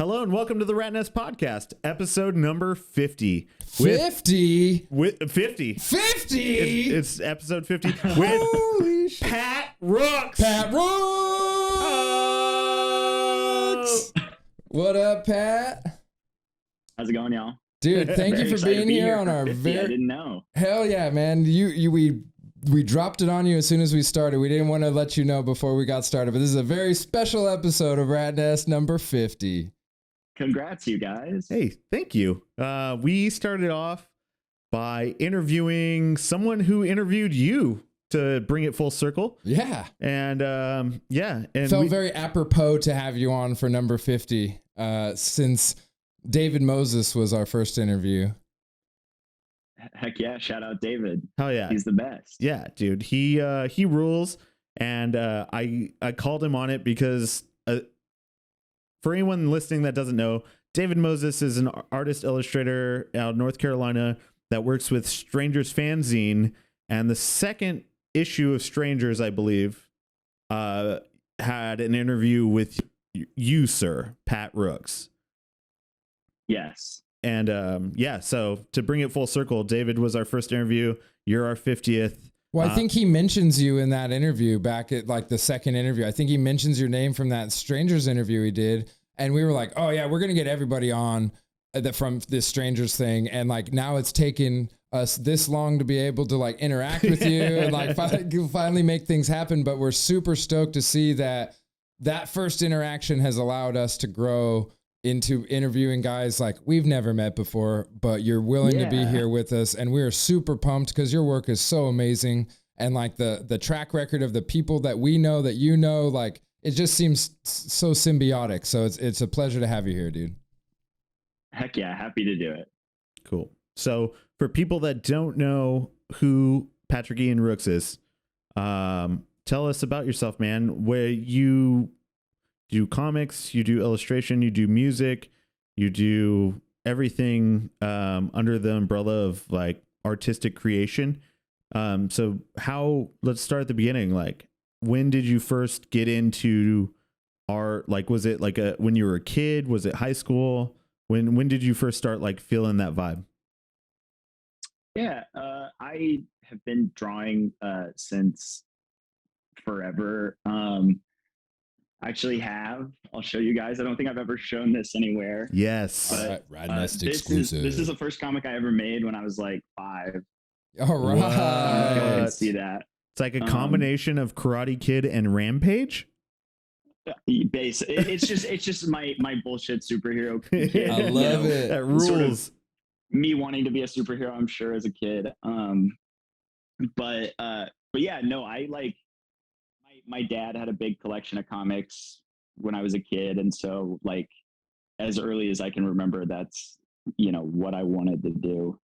Hello and welcome to the Rat Nest Podcast, episode number 50. 50? With 50. 50? It's episode 50 with Pat Rooks. Pat Rooks! What up, Pat? How's it going, y'all? Dude, thank you for being here on our 50. I didn't know. Hell yeah, man. We dropped it on you as soon as we started. We didn't want to let you know before we got started, but this is a very special episode of Rat Nest number 50. Congrats, you guys. Hey, thank you. We started off by interviewing someone who interviewed you to bring it full circle. Yeah. And and felt very apropos to have you on for number 50 since David Moses was our first interview. Heck yeah, shout out David. Hell yeah. He's the best. Yeah, dude. He rules, and I called him on it because for anyone listening that doesn't know, David Moses is an artist illustrator out of North Carolina that works with Strangers Fanzine, and the second issue of Strangers, I believe, had an interview with you, sir, Pat Rooks. Yes. And so to bring it full circle, David was our first interview. You're our 50th. Well, I think he mentions you in that interview back at like the second interview. I think he mentions your name from that Strangers interview he did. And we were like, oh yeah, we're going to get everybody on from this Strangers thing. And like now it's taken us this long to be able to like interact with you and like finally make things happen. But we're super stoked to see that first interaction has allowed us to grow into interviewing guys like we've never met before, but you're willing to be here with us. And we're super pumped because your work is so amazing. And like the track record of the people that we know, that you know, like it just seems so symbiotic. So it's a pleasure to have you here, dude. Heck yeah, happy to do it. Cool. So for people that don't know who Patrick Ian Rooks is, tell us about yourself, man. Where you do comics, you do illustration, you do music, you do everything under the umbrella of like artistic creation. So let's start at the beginning. Like, when did you first get into art? Like, was it like when you were a kid? Was it high school? When did you first start like feeling that vibe? Yeah, I have been drawing since forever. Actually I'll show you guys. I don't think I've ever shown this anywhere. Yes. But, Rat Nest exclusive. This is the first comic I ever made when I was like 5. All right. Go ahead and see that. It's like a combination of Karate Kid and Rampage. It's just my bullshit superhero kid. I love it. That rules. Sort of me wanting to be a superhero, I'm sure, as a kid. But yeah, no, I like my dad had a big collection of comics when I was a kid, and so like as early as I can remember, that's what I wanted to do.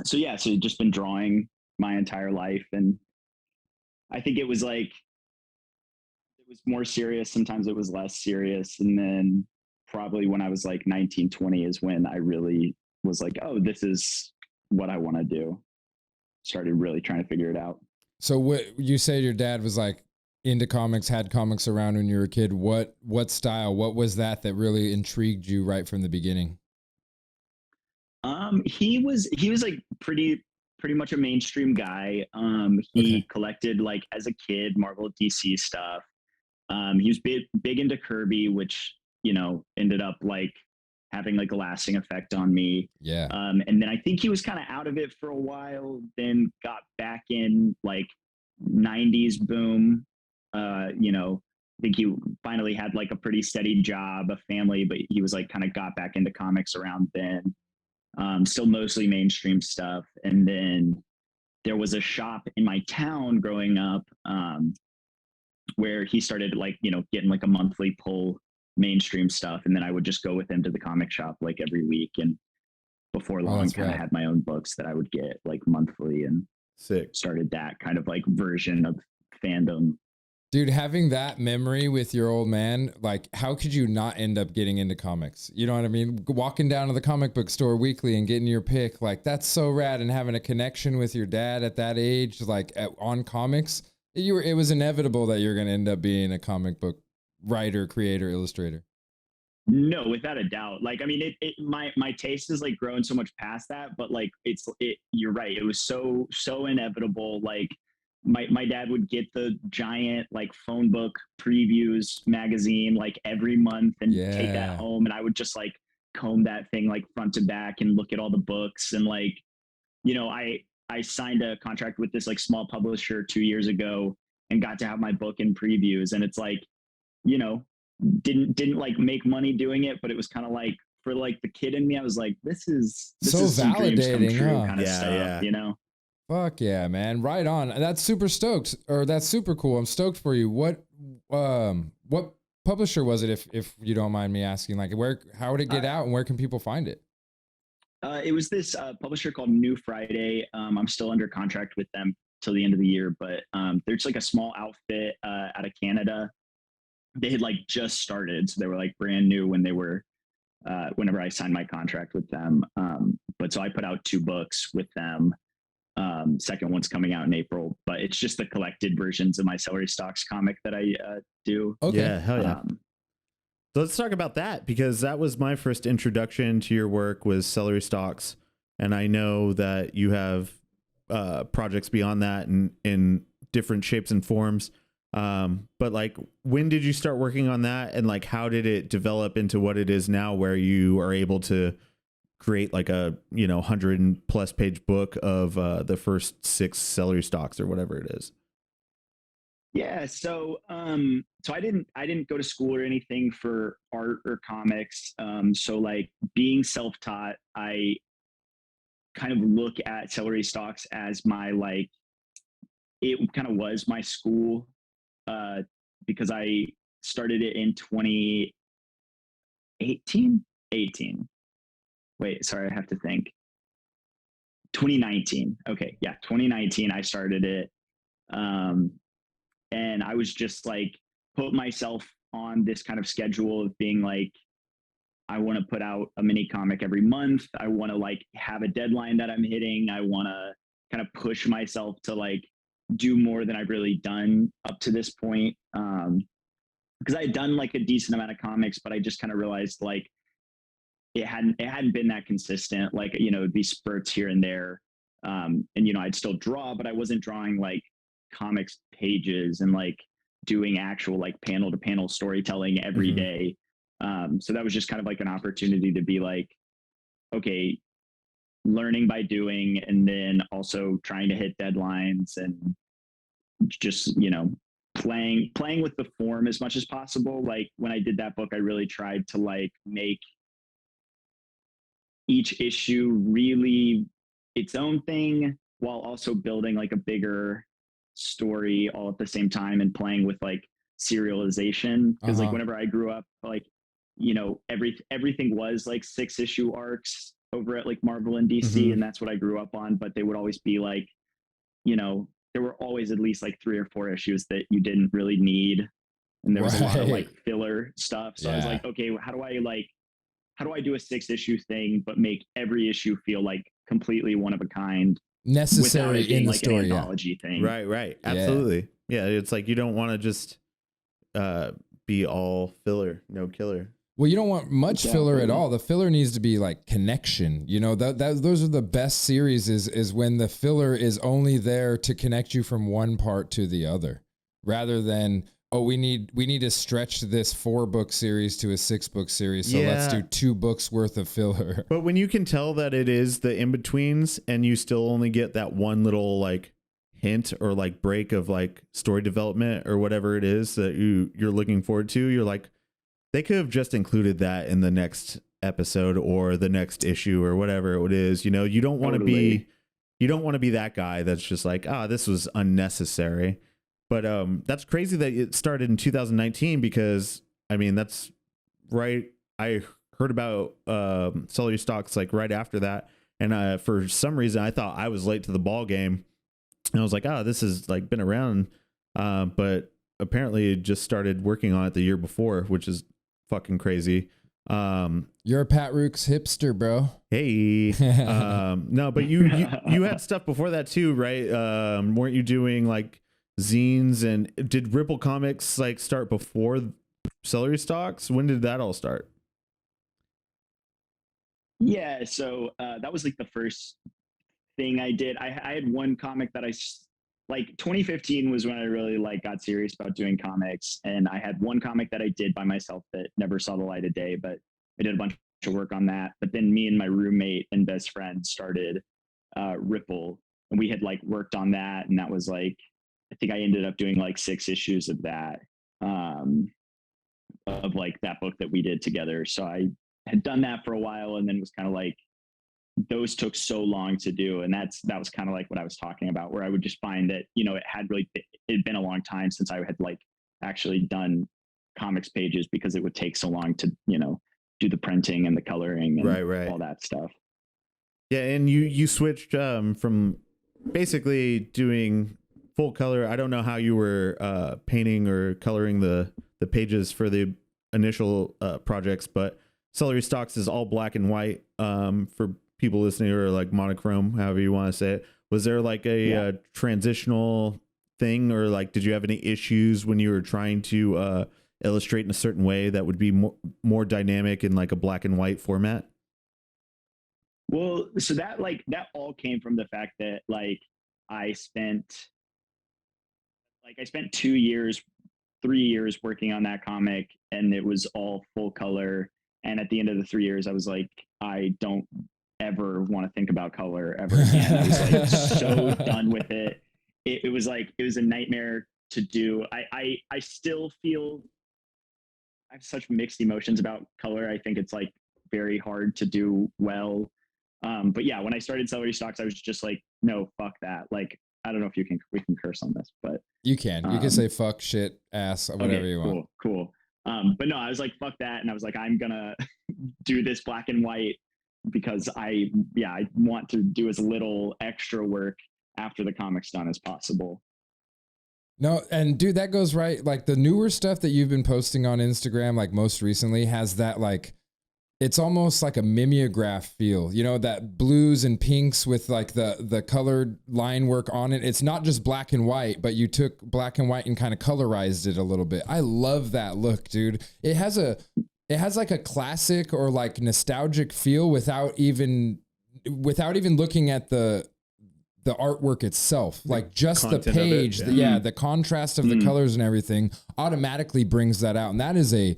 So just been drawing my entire life, and I think it was more serious, sometimes it was less serious, and then probably when I was like 19, 20 is when I really was like, oh, this is what I want to do. Started really trying to figure it out. So what you say your dad was like into comics, had comics around when you were a kid. What style, what was that really intrigued you right from the beginning? He was like pretty much a mainstream guy. He collected like as a kid Marvel DC stuff. He was big into Kirby, which ended up like having like a lasting effect on me. Yeah. And then I think he was kind of out of it for a while, then got back in like 90s boom. I think he finally had like a pretty steady job, a family, but he was like kind of got back into comics around then. Still mostly mainstream stuff. And then there was a shop in my town growing up where he started like, getting like a monthly pull mainstream stuff, and then I would just go with him to the comic shop like every week, and before long kind of had my own books that I would get like monthly, and started that kind of like version of fandom. Dude, having that memory with your old man, like how could you not end up getting into comics? You know what I mean? Walking down to the comic book store weekly and getting your pick, like that's so rad, and having a connection with your dad at that age, like on comics, it was inevitable that you're going to end up being a comic book writer, creator, illustrator. No, without a doubt. Like, I mean, my taste has like grown so much past that, but like, you're right. It was so inevitable. Like, my dad would get the giant like phone book previews magazine like every month and take that Yeah. home. And I would just like comb that thing like front to back and look at all the books. And like, I signed a contract with this like small publisher 2 years ago and got to have my book in previews. And it's like, you know, didn't like make money doing it, but it was kind of like for like the kid in me, I was like, this is So some dreams come validating, true huh? kind of Yeah, stuff, yeah. you know? Fuck yeah, man. Right on. That's super stoked, or that's super cool. I'm stoked for you. What publisher was it, if you don't mind me asking? Like, how would it get out and where can people find it? It was this publisher called New Friday. I'm still under contract with them till the end of the year, but they're just like a small outfit out of Canada. They had like just started, so they were like brand new when they were whenever I signed my contract with them. But so I put out 2 books with them. Second one's coming out in April, but it's just the collected versions of my Celery Stocks comic that I do. Okay. Yeah, hell yeah. So let's talk about that, because that was my first introduction to your work was Celery Stocks. And I know that you have projects beyond that in different shapes and forms. But like, when did you start working on that? And like, how did it develop into what it is now, where you are able to create like a, 100+ page book of the first 6 Celery Stocks or whatever it is? Yeah, so I didn't go to school or anything for art or comics. So like being self-taught, I kind of look at Celery Stocks as my like, it kind of was my school, because I started it in 2018. Wait, sorry, I have to think. 2019. Okay, yeah, 2019. I started it. And I was just like, put myself on this kind of schedule of being like, I want to put out a mini comic every month. I want to like have a deadline that I'm hitting. I want to kind of push myself to like do more than I've really done up to this point. Because I had done like a decent amount of comics, but I just kind of realized like it hadn't been that consistent. Like, it'd be spurts here and there. And I'd still draw, but I wasn't drawing like comics pages and like doing actual like panel to panel storytelling every day. So that was just kind of like an opportunity to be like, okay, learning by doing, and then also trying to hit deadlines and just, playing with the form as much as possible. Like when I did that book, I really tried to like make each issue really its own thing while also building like a bigger story all at the same time and playing with like serialization. Because like whenever I grew up, like, everything was like 6-issue arcs over at like Marvel and DC, and that's what I grew up on. But they would always be like, there were always at least like 3 or 4 issues that you didn't really need, and there was a lot of like filler stuff. So I was like, okay, how do I do a 6-issue thing but make every issue feel like completely one of a kind, necessary without it being in the like story? an anthology thing? Right. Absolutely. Yeah. It's like, you don't want to just be all filler, no killer. Well, you don't want much filler at all. The filler needs to be like connection. Those are the best series is when the filler is only there to connect you from one part to the other, rather than, oh, we need to stretch this 4-book series to a 6-book series. So let's do 2 books worth of filler. But when you can tell that it is the in-betweens and you still only get that one little like hint or like break of like story development or whatever it is that you're looking forward to, you're like, they could have just included that in the next episode or the next issue or whatever it is. You don't want to be that guy that's just like, this was unnecessary. But that's crazy that it started in 2019, because I mean, that's right. I heard about Celery Stocks like right after that. And for some reason, I thought I was late to the ball game. And I was like, this has like been around. But apparently it just started working on it the year before, which is fucking crazy. You're a Pat Rooks hipster, bro. Hey. No, but you had stuff before that too, right? Weren't you doing like zines? And did Ripple Comics like start before Celery Stocks? When did that all start? Yeah, so that was like the first thing I did. I had one comic that like 2015 was when I really like got serious about doing comics, and I had one comic that I did by myself that never saw the light of day, but I did a bunch of work on that. But then me and my roommate and best friend started Ripple, and we had like worked on that, and that was like I think I ended up doing like 6 issues of that. Um, of like that book that we did together. So I had done that for a while and then was kind of like those took so long to do. And that was kind of like what I was talking about, where I would just find that, it had been a long time since I had like actually done comics pages because it would take so long to, do the printing and the coloring and Right. all that stuff. Yeah, and you switched from basically doing full color. I don't know how you were painting or coloring the pages for the initial projects, but Celery Stocks is all black and white for people listening, or like monochrome, however you want to say it. Was there like a transitional thing, or like did you have any issues when you were trying to illustrate in a certain way that would be more dynamic in like a black and white format? Well, so that all came from the fact that I spent I spent 2 years 3 years working on that comic, and it was all full color. And at the end of the 3 years, I was like, I don't ever want to think about color ever again. I was like so done with it. It was like it was a nightmare to do. I still feel I have such mixed emotions about color. I think it's like very hard to do well. But yeah, when I started Celery Stocks, I was just like, no, fuck that. Like, I don't know if we can curse on this, but You can say fuck, shit, ass, whatever okay, you want. Cool. But no, I was like, fuck that. And I was like, I'm gonna do this black and white because I want to do as little extra work after the comic's done as possible. No, and dude, that goes right. Like the newer stuff that you've been posting on Instagram, like most recently, has that like, it's almost like a mimeograph feel, that blues and pinks with like the colored line work on it. It's not just black and white, but you took black and white and kind of colorized it a little bit. I love that look, dude. It has like a classic or like nostalgic feel without even looking at the artwork itself, like just the page, the contrast of the colors and everything automatically brings that out. And that is a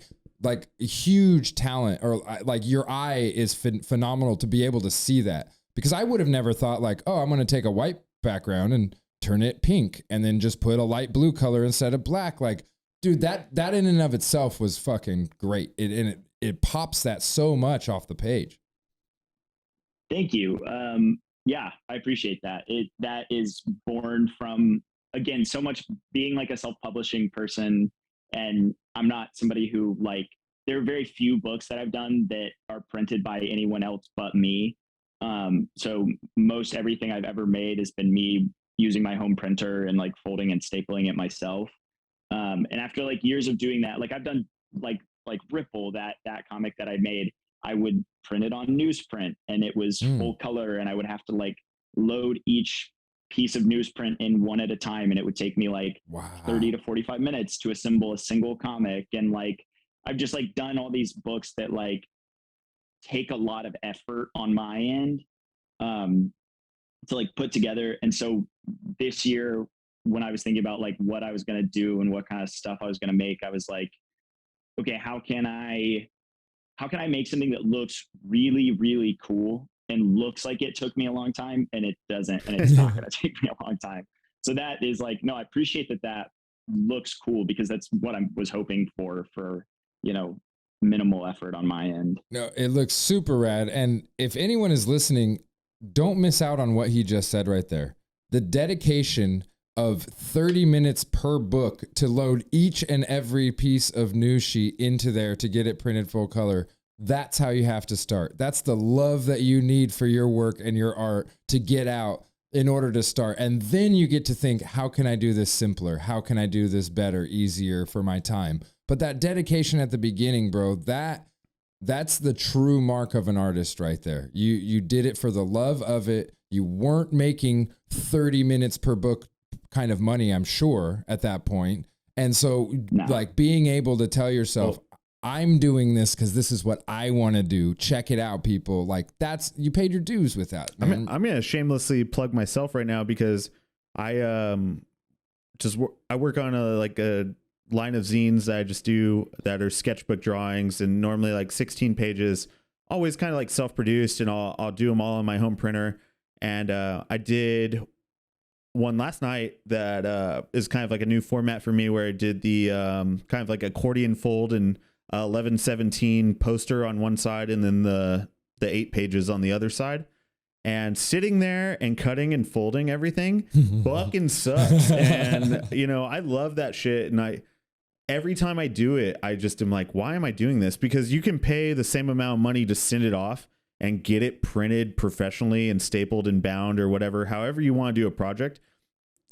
huge talent, or like your eye is phenomenal to be able to see that, because I would have never thought like, oh, I'm going to take a white background and turn it pink and then just put a light blue color instead of black. Like, dude, that in and of itself was fucking great. It pops that so much off the page. Thank you. Yeah, I appreciate that. That is born from, again, so much being like a self-publishing person. And I'm not somebody who there are very few books that I've done that are printed by anyone else but me. So most everything I've ever made has been me using my home printer and like folding and stapling it myself. And after like years of doing that, like I've done like Ripple, that comic that I made, I would print it on newsprint and it was full color, and I would have to like load each piece of newsprint in one at a time, and it would take me like 30 to 45 minutes to assemble a single comic. And like I've just like done all these books that like take a lot of effort on my end to like put together. And so this year, when I was thinking about like what I was going to do and what kind of stuff I was going to make, I was like, okay, how can I make something that looks really, really cool and looks like it took me a long time, and it doesn't, and it's not going to take me a long time. So that is like, no, I appreciate that looks cool, because that's what I was hoping for, minimal effort on my end. No, it looks super rad. And if anyone is listening, don't miss out on what he just said right there. The dedication of 30 minutes per book to load each and every piece of news sheet into there to get it printed full color. That's how you have to start. That's the love that you need for your work and your art to get out in order to start. And then you get to think, how can I do this simpler? How can I do this better, easier for my time? But that dedication at the beginning, bro, that's the true mark of an artist right there. You did it for the love of it. You weren't making 30 minutes per book kind of money, I'm sure, at that point. And so like being able to tell yourself, I'm doing this because this is what I want to do. Check it out, people. Like you paid your dues with that. I'm gonna shamelessly plug myself right now because I I work on a line of zines that I just do that are sketchbook drawings, and normally like 16 pages, always kind of like self-produced, and I'll do them all on my home printer. And I did one last night that is kind of like a new format for me, where I did the kind of like accordion fold and 1117 poster on one side, and then the 8 pages on the other side. And sitting there and cutting and folding everything fucking sucks. And I love that shit. And every time I do it, I just am like, why am I doing this? Because you can pay the same amount of money to send it off and get it printed professionally and stapled and bound or whatever, however you want to do a project.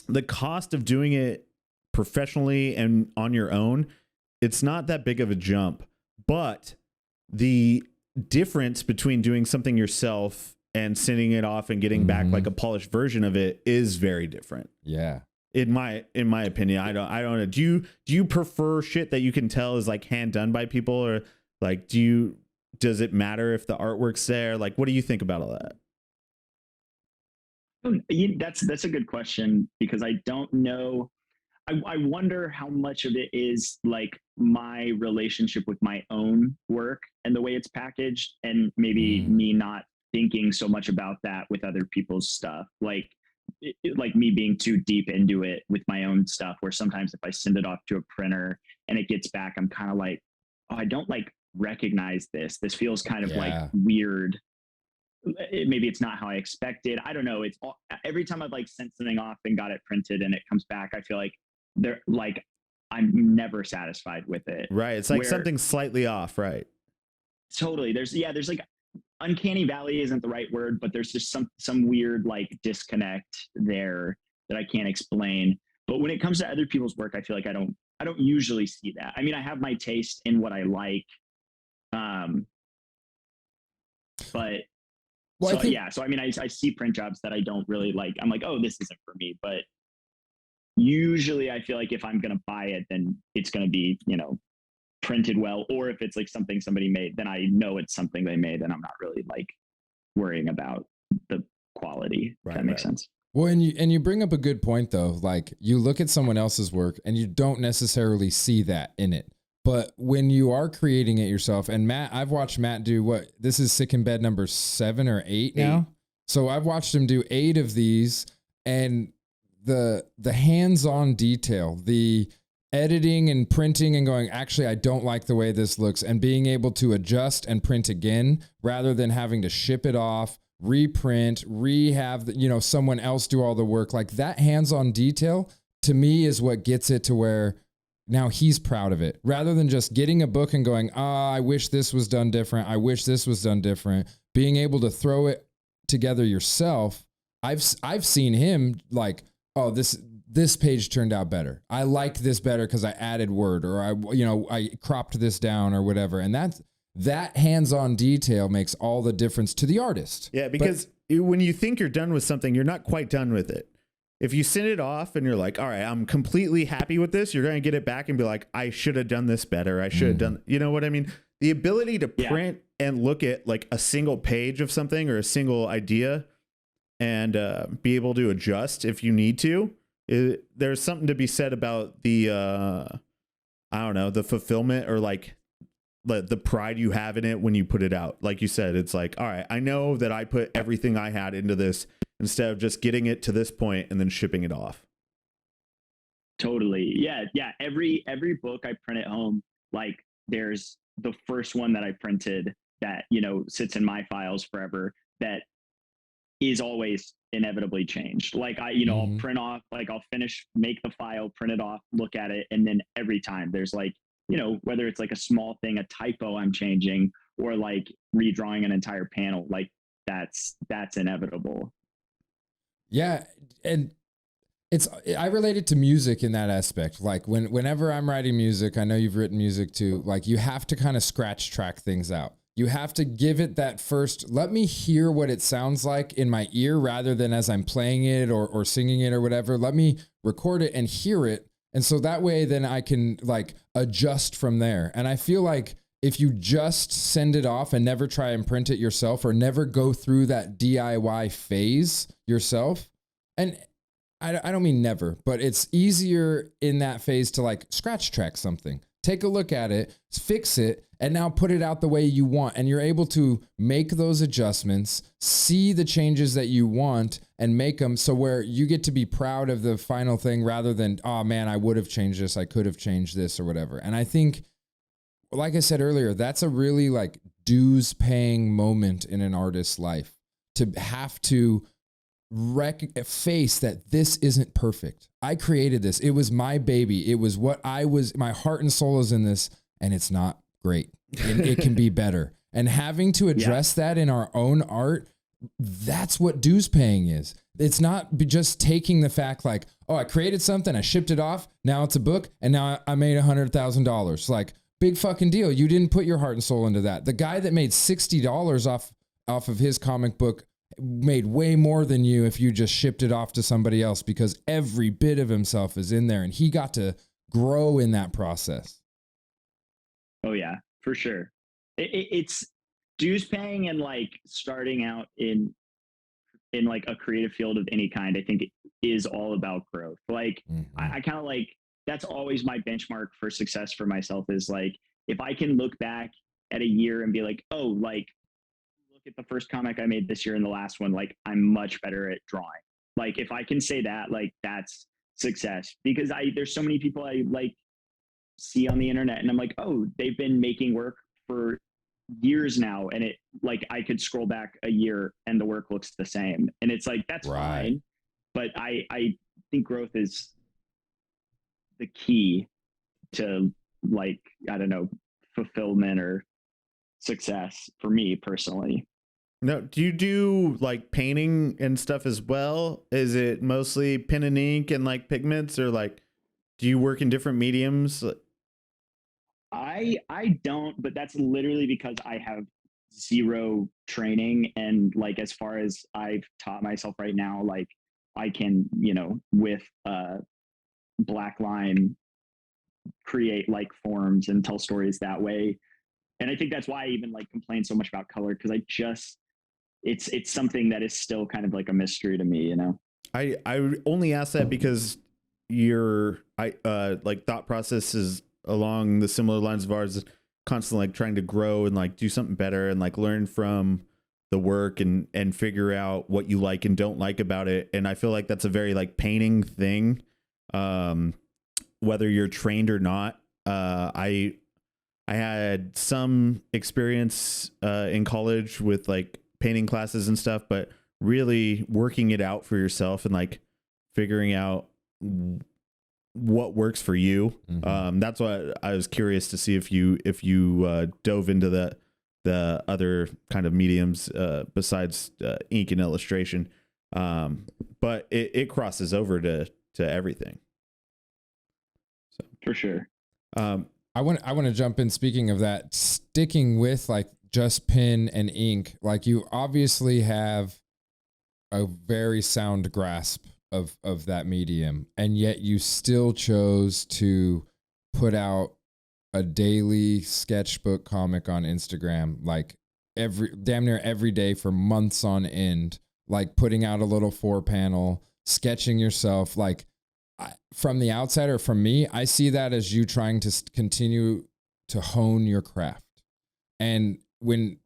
The cost of doing it professionally and on your own, it's not that big of a jump, but the difference between doing something yourself and sending it off and getting back like a polished version of it is very different. Yeah. In my opinion, I don't know. Do you prefer shit that you can tell is like hand done by people, or like does it matter if the artwork's there? Like, what do you think about all that? That's a good question, because I don't know. I wonder how much of it is like my relationship with my own work and the way it's packaged, and maybe me not thinking so much about that with other people's stuff. Like me being too deep into it with my own stuff, where sometimes if I send it off to a printer and it gets back, I'm kind of like, oh, I don't like recognize this. This feels kind of like weird. Maybe it's not how I expected. I don't know. It's every time I've like sent something off and got it printed and it comes back, I feel like I'm never satisfied with it. Right. It's like something slightly off. Right. Totally. There's like uncanny valley isn't the right word, but there's just some weird like disconnect there that I can't explain. But when it comes to other people's work, I feel like I don't usually see that. I mean, I have my taste in what I like. But well, so I mean, I see print jobs that I don't really like. I'm like, oh, this isn't for me. But usually I feel like if I'm going to buy it, then it's going to be, printed well. Or if it's like something somebody made, then I know it's something they made, and I'm not really like worrying about the quality. Right, if that makes sense. Well, and you bring up a good point though. Like, you look at someone else's work and you don't necessarily see that in it. But when you are creating it yourself, and I've watched Matt do this is Sick in Bed number 7 or 8 now. So I've watched him do 8 of these, and the hands-on detail, the editing and printing and going, actually, I don't like the way this looks, and being able to adjust and print again rather than having to ship it off, reprint, have someone else do all the work. Like, that hands-on detail to me is what gets it to where now he's proud of it, rather than just getting a book and going, I wish this was done different. I wish this was done different. Being able to throw it together yourself. I've seen him like, oh, this page turned out better. I like this better because I added word, or I cropped this down or whatever. And that hands-on detail makes all the difference to the artist. Yeah, because when you think you're done with something, you're not quite done with it. If you send it off and you're like, all right, I'm completely happy with this, you're going to get it back and be like, I should have done this better. I should have done, you know what I mean? The ability to print and look at like a single page of something or a single idea and be able to adjust if you need to. There's something to be said about the, the fulfillment, or like the pride you have in it when you put it out. Like you said, it's like, all right, I know that I put everything I had into this, instead of just getting it to this point and then shipping it off. Totally. Yeah. Every book I print at home, like there's the first one that I printed that, sits in my files forever, that is always inevitably changed. Like I'll print off, like I'll make the file, print it off, look at it. And then every time there's like, whether it's like a small thing, a typo I'm changing, or like redrawing an entire panel, like that's inevitable. Yeah, and I relate it to music in that aspect. Like whenever I'm writing music, I know you've written music too, like you have to kind of scratch track things out. You have to give it that first, let me hear what it sounds like in my ear rather than as I'm playing it or singing it or whatever. Let me record it and hear it. And so that way then I can like adjust from there. And I feel like if you just send it off and never try and print it yourself, or never go through that DIY phase yourself, and I don't mean never, but it's easier in that phase to like scratch track something, take a look at it, fix it, and now put it out the way you want. And you're able to make those adjustments, see the changes that you want, and make them so where you get to be proud of the final thing rather than, oh man, I would have changed this, I could have changed this or whatever. And I think, like I said earlier, that's a really like dues paying moment in an artist's life, to have to face that this isn't perfect. I created this. It was my baby. It was what I was, my heart and soul is in this, and it's not great. It can be better. And having to address that in our own art, that's what dues paying is. It's not just taking the fact like, oh, I created something, I shipped it off, now it's a book, and now I made $100,000. Like, big fucking deal. You didn't put your heart and soul into that. The guy that made $60 off of his comic book made way more than you if you just shipped it off to somebody else, because every bit of himself is in there and he got to grow in that process. Oh yeah, for sure. It's dues paying, and like starting out in like a creative field of any kind, I think it is all about growth. Like I kind of like, that's always my benchmark for success for myself, is like, if I can look back at a year and be like, oh, like, at the first comic I made this year and the last one, like, I'm much better at drawing. Like, if I can say that, like, that's success. Because there's so many people I like see on the internet and I'm like, oh, they've been making work for years now, and it, like, I could scroll back a year and the work looks the same, and it's like, that's fine. But I think growth is the key to, like, I don't know, fulfillment or success for me personally. No, do you do like painting and stuff as well? Is it mostly pen and ink and like pigments, or like, do you work in different mediums? I don't, but that's literally because I have zero training, and like, as far as I've taught myself right now, like, I can, you know, with black line create like forms and tell stories that way. And I think that's why I even like complain so much about color, because it's something that is still kind of like a mystery to me, you know. I only ask that because your like thought process is along the similar lines of ours, constantly like trying to grow and like do something better and like learn from the work and figure out what you like and don't like about it. And I feel like that's a very like painting thing, whether you're trained or not. I had some experience in college with like painting classes and stuff, but really working it out for yourself and like figuring out what works for you. That's why I was curious to see if you dove into the other kind of mediums besides ink and illustration. But it crosses over to everything. So for sure. I want to jump in. Speaking of that, sticking with like just pen and ink, like, you obviously have a very sound grasp of that medium, and yet you still chose to put out a daily sketchbook comic on Instagram, like damn near every day for months on end, like putting out a little 4-panel, sketching yourself. Like, from the outside, or from me, I see that as you trying to continue to hone your craft. And when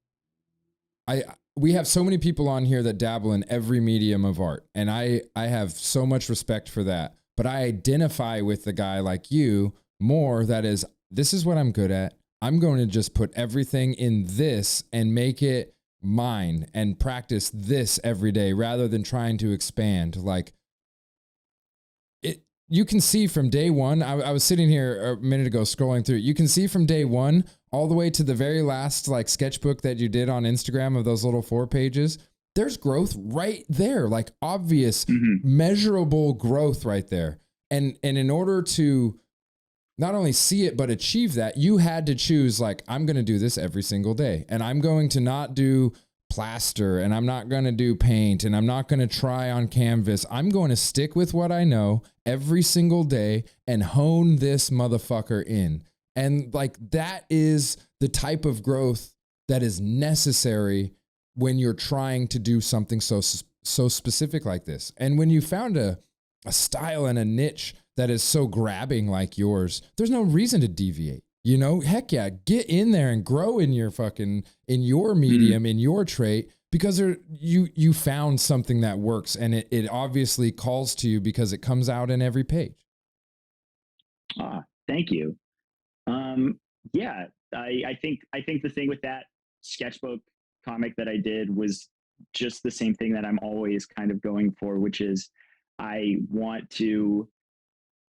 we have so many people on here that dabble in every medium of art, and I have so much respect for that, but I identify with the guy like you more that is, this is what I'm good at. I'm going to just put everything in this and make it mine and practice this every day rather than trying to expand. Like, you can see from day one, I was sitting here a minute ago scrolling through, you can see from day one all the way to the very last like sketchbook that you did on Instagram of those little 4 pages. There's growth right there, like obvious, measurable growth right there. And in order to not only see it, but achieve that, you had to choose, like, I'm going to do this every single day, and I'm going to not do plaster, and I'm not going to do paint, and I'm not going to try on canvas. I'm going to stick with what I know every single day and hone this motherfucker in. And like, that is the type of growth that is necessary when you're trying to do something so specific like this. And when you found a style and a niche that is so grabbing like yours, there's no reason to deviate. You know, heck yeah, get in there and grow in your medium, in your trait, because you found something that works, and it obviously calls to you because it comes out in every page. Thank you. Yeah, I think the thing with that sketchbook comic that I did was just the same thing that I'm always kind of going for, which is I want to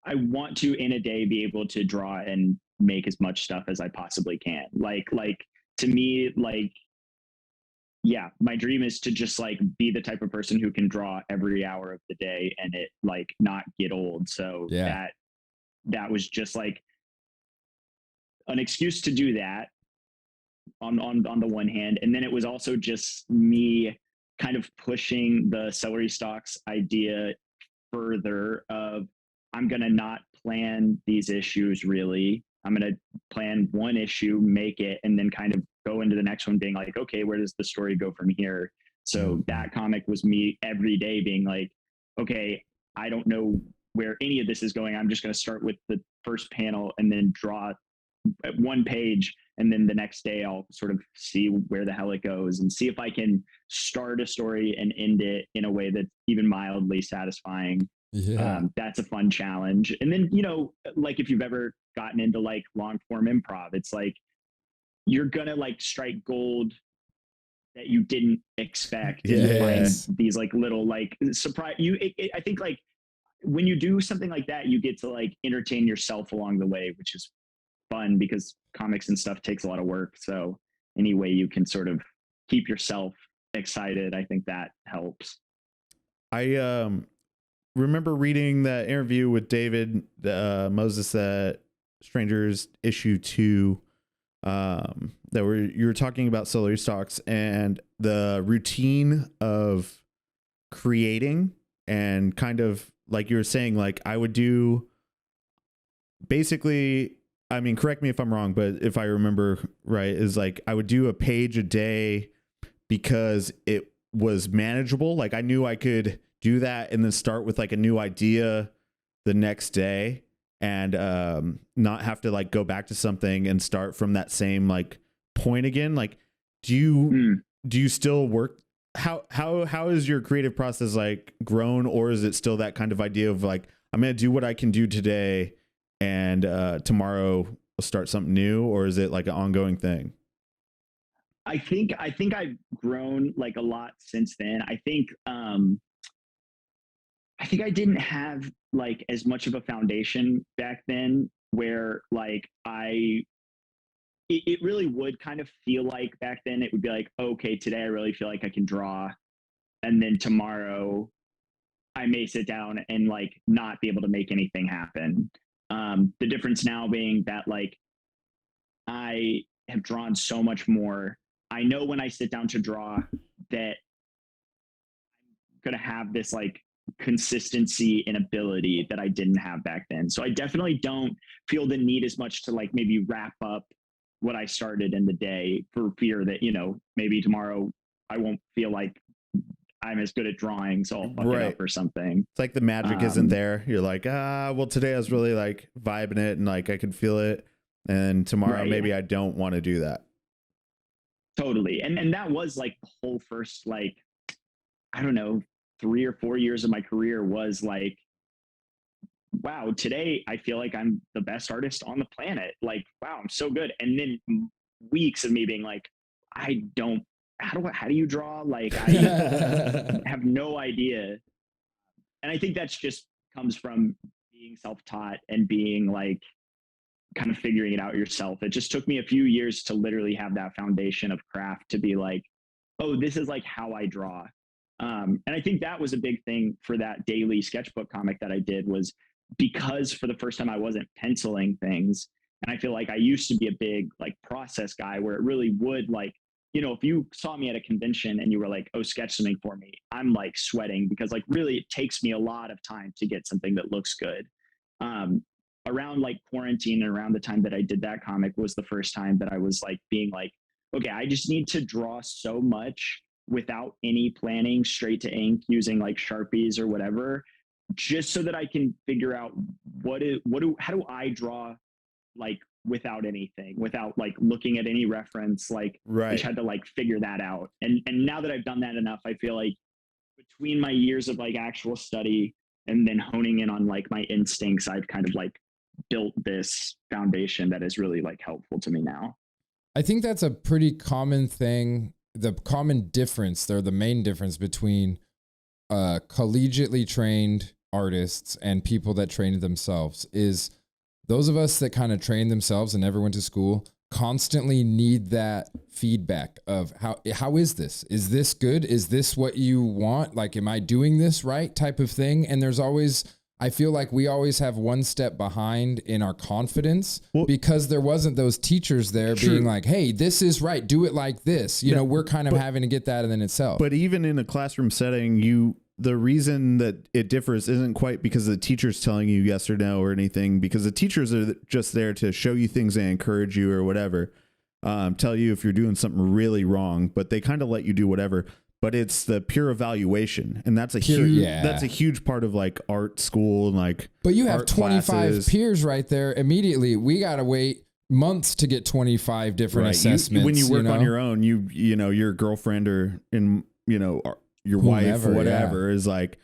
in a day be able to draw and make as much stuff as I possibly can. Like to me, like, yeah, my dream is to just like be the type of person who can draw every hour of the day and it like not get old. So yeah. that was just like an excuse to do that on the one hand. And then it was also just me kind of pushing the Celery Stocks idea further of, I'm going to not plan these issues really. I'm going to plan one issue, make it, and then kind of go into the next one being like, okay, where does the story go from here? So that comic was me every day being like, okay, I don't know where any of this is going. I'm just going to start with the first panel and then draw one page. And then the next day I'll sort of see where the hell it goes and see if I can start a story and end it in a way that's even mildly satisfying. Yeah. That's a fun challenge. And then, you know, like if you've ever gotten into like long form improv, it's like, you're gonna like strike gold that you didn't expect. And you find these like little like surprise I think like when you do something like that, you get to like entertain yourself along the way, which is fun because comics and stuff takes a lot of work. So any way you can sort of keep yourself excited, I think that helps. I remember reading that interview with David Moses at Strangers issue 2, you were talking about Celery Stocks and the routine of creating, and kind of like you were saying, like I would do basically, I mean, correct me if I'm wrong, but if I remember right, is like I would do a page a day because it was manageable. Like I knew I could do that and then start with like a new idea the next day, and not have to like go back to something and start from that same like point again. Like, do you still work? How is your creative process like grown, or is it still that kind of idea of like, I'm going to do what I can do today and tomorrow I'll start something new, or is it like an ongoing thing? I think I've grown like a lot since then. I think I didn't have like as much of a foundation back then, where like it really would kind of feel like back then it would be like, okay, today I really feel like I can draw. And then tomorrow I may sit down and like not be able to make anything happen. The difference now being that like I have drawn so much more. I know when I sit down to draw that I'm going to have this like consistency and ability that I didn't have back then. So I definitely don't feel the need as much to like maybe wrap up what I started in the day for fear that, you know, maybe tomorrow I won't feel like I'm as good at drawing, so I'll fuck it up or something. It's like the magic isn't there. You're like, well, today I was really like vibing it and like I could feel it. And tomorrow maybe I don't want to do that. Totally. And that was like the whole first, like, I don't know, 3 or 4 years of my career was like, wow, today I feel like I'm the best artist on the planet. Like, wow, I'm so good. And then weeks of me being like, I don't, how do you draw? Like, I have no idea. And I think that's just comes from being self-taught and being like, kind of figuring it out yourself. It just took me a few years to literally have that foundation of craft to be like, oh, this is like how I draw. And I think that was a big thing for that daily sketchbook comic that I did, was because for the first time I wasn't penciling things. And I feel like I used to be a big like process guy where it really would like, you know, if you saw me at a convention and you were like, oh, sketch something for me, I'm like sweating because like really it takes me a lot of time to get something that looks good. around like quarantine and around the time that I did that comic was the first time that I was like being like, okay, I just need to draw so much without any planning, straight to ink, using like Sharpies or whatever, just so that I can figure out how do I draw like without anything, without like looking at any reference. Like I just had to like figure that out. And now that I've done that enough, I feel like between my years of like actual study and then honing in on like my instincts, I've kind of like built this foundation that is really like helpful to me now. I think that's a pretty common thing. The common difference, or the main difference between collegiately trained artists and people that train themselves, is those of us that kind of train themselves and never went to school constantly need that feedback of how is this? Is this good? Is this what you want? Like, am I doing this right? Type of thing. And there's always, I feel like we always have one step behind in our confidence because there wasn't those teachers there being like, hey, this is right. Do it like this. You know, we're kind of having to get that in itself. But even in a classroom setting, the reason that it differs isn't quite because the teacher's telling you yes or no or anything, because the teachers are just there to show you things and encourage you or whatever, tell you if you're doing something really wrong, but they kind of let you do whatever. But it's the pure evaluation, and that's a huge part of like art school and like. But you have 25 classes. Peers right there immediately. We gotta wait months to get 25 different assessments. When you work on your own, you know your girlfriend or your wife or whatever is like,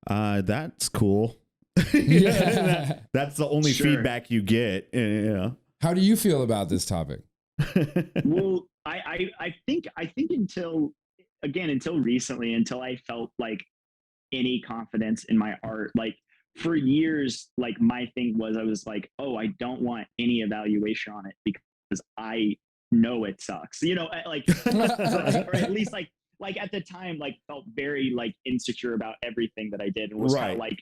that's cool. That's the only feedback you get. You know. How do you feel about this topic? Well, I think until recently, until I felt like any confidence in my art, like for years, like my thing was, I was like, oh, I don't want any evaluation on it because I know it sucks, you know, like, or at least like at the time, like felt very like insecure about everything that I did, and was kind of like,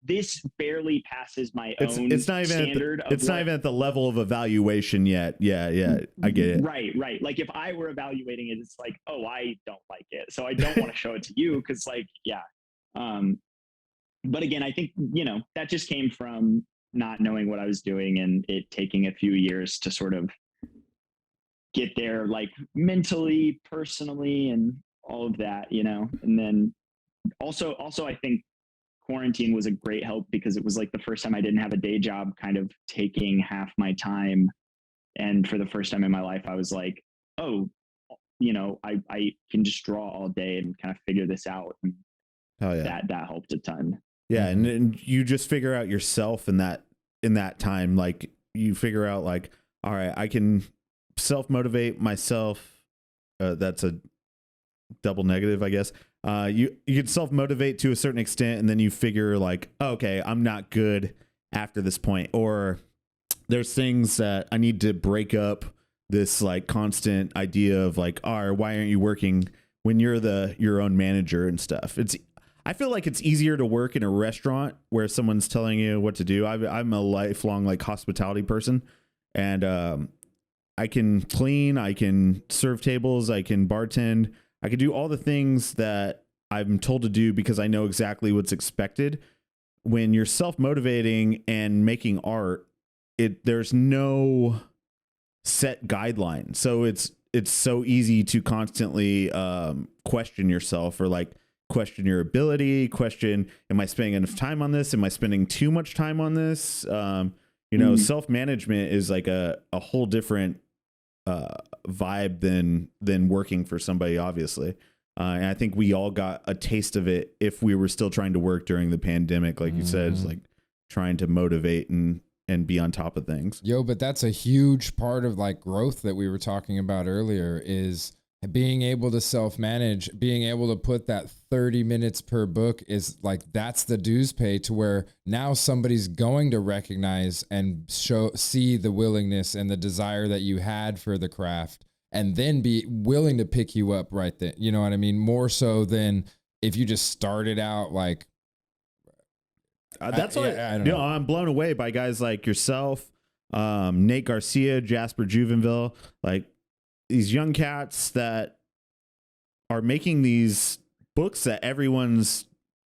this barely passes my own standard. It's not even at the level of evaluation yet. Yeah, I get it. Right. Like if I were evaluating it, it's like, oh, I don't like it, so I don't want to show it to you because like, yeah. But again, I think, you know, that just came from not knowing what I was doing and it taking a few years to sort of get there, like mentally, personally, and all of that, you know. And then also I think quarantine was a great help because it was like the first time I didn't have a day job kind of taking half my time. And for the first time in my life, I was like, oh, you know, I can just draw all day and kind of figure this out. And that helped a ton. Yeah. And you just figure out yourself in that time. Like you figure out like, all right, I can self-motivate myself. That's a double negative, I guess. You can self-motivate to a certain extent, and then you figure like, okay, I'm not good after this point, or there's things that I need to break up this like constant idea of like, why aren't you working when you're your own manager and stuff. I feel like it's easier to work in a restaurant where someone's telling you what to do. I'm a lifelong like hospitality person, and I can clean, I can serve tables, I can bartend, I can do all the things that I'm told to do because I know exactly what's expected. When you're self-motivating and making art, there's no set guideline. So it's so easy to constantly question yourself, or like question your ability, question, am I spending enough time on this? Am I spending too much time on this? Self-management is like a whole different vibe than working for somebody, obviously. And I think we all got a taste of it if we were still trying to work during the pandemic. Like you said, it's like trying to motivate and be on top of things. But that's a huge part of like growth that we were talking about earlier, is being able to self-manage, being able to put that 30 minutes per book is like, that's the dues pay to where now somebody's going to recognize and see the willingness and the desire that you had for the craft, and then be willing to pick you up right then. You know what I mean? More so than if you just started out like, that's why I don't know. I'm blown away by guys like yourself, Nate Garcia, Jasper Juvenville, like these young cats that are making these books that everyone's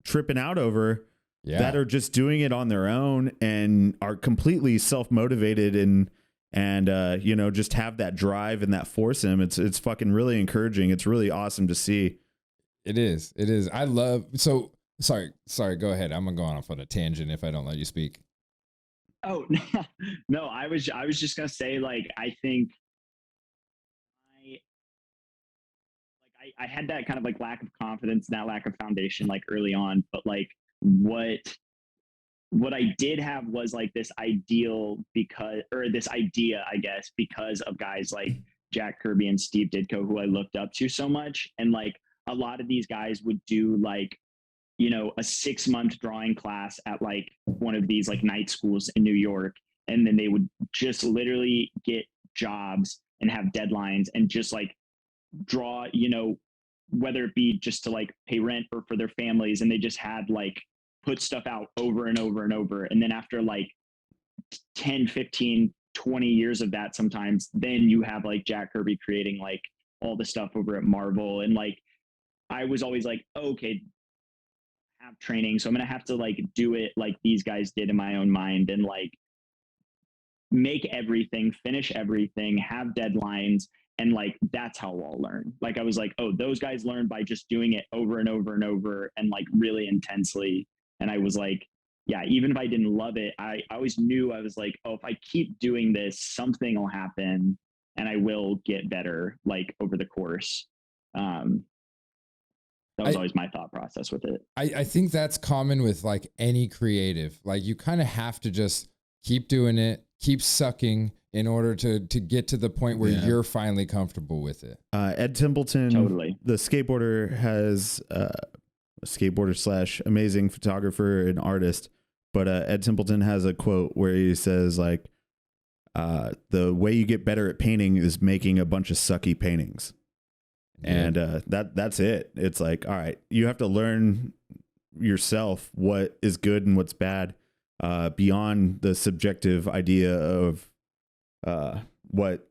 tripping out over. that are just doing it on their own and are completely self-motivated and you know, just have that drive and that force in them. It's fucking really encouraging. It's really awesome to see. It is. I love, so sorry. Go ahead. I'm gonna go off on a tangent if I don't let you speak. Oh no, I was just gonna say, like, I think I had that kind of like lack of confidence, that lack of foundation, like early on, but like what I did have was like this idea, I guess, because of guys like Jack Kirby and Steve Ditko, who I looked up to so much. And like a lot of these guys would do like, you know, a 6-month drawing class at like one of these like night schools in New York. And then they would just literally get jobs and have deadlines and just like draw, you know, whether it be just to like pay rent or for their families. And they just had like put stuff out over and over and over. And then after like 10, 15, 20 years of that, sometimes then you have like Jack Kirby creating like all the stuff over at Marvel. And like, I was always like, oh, okay, have training. So I'm going to have to like do it like these guys did in my own mind and like make everything, finish everything, have deadlines. And like, that's how I'll learn. Like, I was like, oh, those guys learn by just doing it over and over and over and like really intensely. And I was like, yeah, even if I didn't love it, I always knew, I was like, oh, if I keep doing this, something will happen and I will get better like over the course. That was always my thought process with it. I think that's common with like any creative. Like you kind of have to just keep doing it, keep sucking in order to get to the point where you're finally comfortable with it. Ed Templeton, totally. The skateboarder, has a skateboarder / amazing photographer and artist. But Ed Templeton has a quote where he says like, the way you get better at painting is making a bunch of sucky paintings. And that's it. It's like, all right, you have to learn yourself what is good and what's bad, beyond the subjective idea of what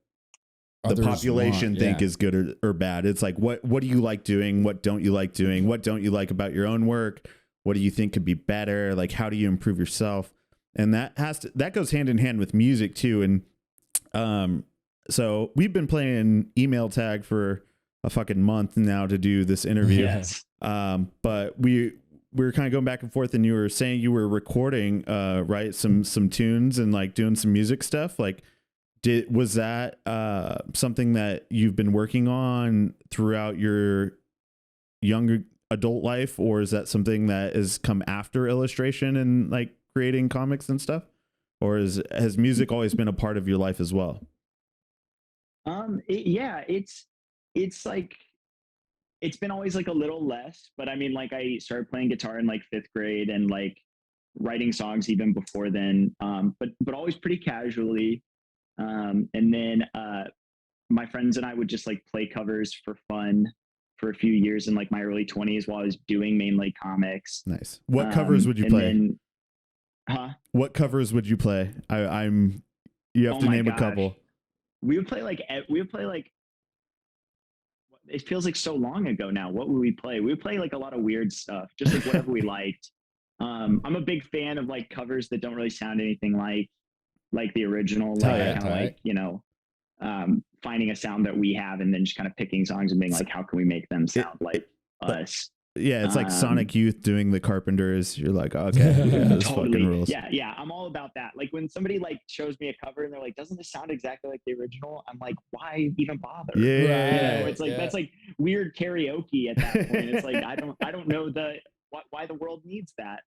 Others the population want, think is good or bad. It's like, what do you like doing? What don't you like doing? What don't you like about your own work? What do you think could be better? Like, how do you improve yourself? And that goes hand in hand with music too. And so we've been playing email tag for a fucking month now to do this interview. Yes. But we were kind of going back and forth, and you were saying you were recording, right, some tunes and like doing some music stuff. Like, was that something that you've been working on throughout your younger adult life, or is that something that has come after illustration and like creating comics and stuff, or has music always been a part of your life as well? It's like, it's been always like a little less, but I mean, like I started playing guitar in like 5th grade and like writing songs even before then. But always pretty casually. And then my friends and I would just like play covers for fun for a few years in like my early 20s while I was doing mainly comics. Nice. What covers would you play? What covers would you play? You have to name a couple. We would play like it feels like so long ago now. What would we play? We would play like a lot of weird stuff, just like whatever we liked. I'm a big fan of like covers that don't really sound anything like the original, like kind of like, you know, finding a sound that we have and then just kind of picking songs and being like, how can we make them sound like us? Yeah, it's like Sonic Youth doing the Carpenters. You're like, okay, yeah, this totally. fucking rules. Yeah, I'm all about that. Like when somebody like shows me a cover and they're like, doesn't this sound exactly like the original? I'm like, why even bother? Yeah, you know, it's like that's like weird karaoke at that point. It's like I don't know why the world needs that.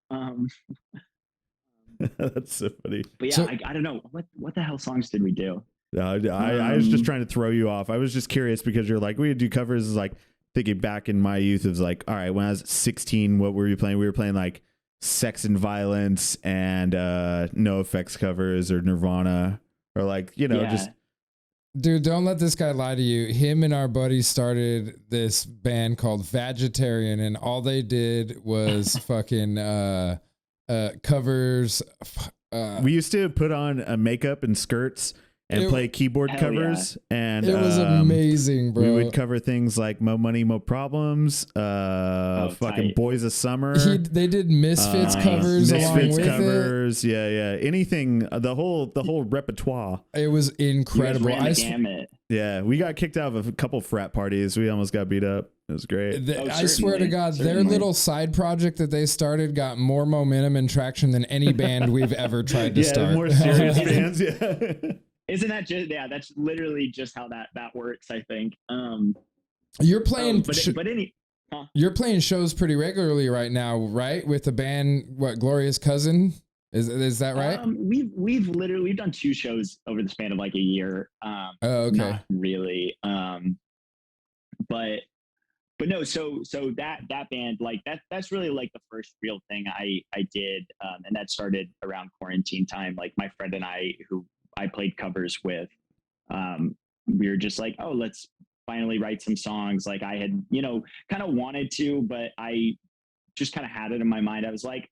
That's so funny. But yeah, I don't know what the hell songs did we do? I was just trying to throw you off. I was just curious because you're like, we do covers. Is like thinking back in my youth, it was like, all right, when I was 16, what were you playing? We were playing like Sex and Violence and No Effects covers or Nirvana or like, you know, just. Dude, don't let this guy lie to you. Him and our buddies started this band called Vegetarian, and all they did was fucking covers. We used to put on makeup and skirts and play keyboard hell covers. And it was amazing, bro. We would cover things like Mo Money, Mo Problems, fucking tight. Boys of Summer. They did Misfits covers along Misfits with covers. Yeah. Anything, the whole repertoire. it. It was incredible. You guys ran the gamut. Yeah, we got kicked out of a couple frat parties. We almost got beat up. It was great. I swear to God, their little side project that they started got more momentum and traction than any band we've ever tried to start. More serious bands. Yeah. Isn't that just that's literally just how that works, I think. You're playing you're playing shows pretty regularly right now, right? With the band Glorious Cousin? Is that right? We've done 2 shows over the span of like a year. Okay. Not really. But no, so that band, like that's really like the first real thing I did, and that started around quarantine time. Like my friend and I, who I played covers with, we were just like, oh, let's finally write some songs. Like I had, kind of wanted to, but I just kind of had it in my mind. I was like,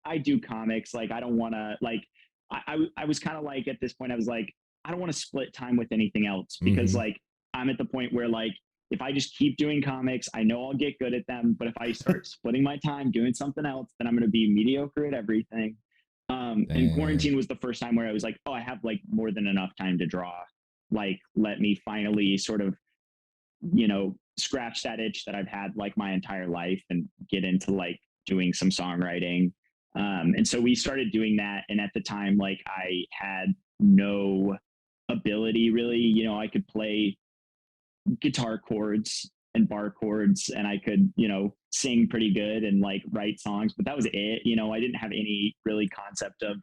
I do comics. Like I don't want to like. I was kind of like at this point, I was like, I don't want to split time with anything else because like I'm at the point where like, if I just keep doing comics, I know I'll get good at them. But if I start splitting my time doing something else, then I'm going to be mediocre at everything. And quarantine was the first time where I was like, oh, I have like more than enough time to draw. Like, let me finally sort of, scratch that itch that I've had like my entire life and get into like doing some songwriting. And so we started doing that. And at the time, like I had no ability really, I could play guitar chords and bar chords and I could, sing pretty good and like write songs, but that was it. I didn't have any really concept of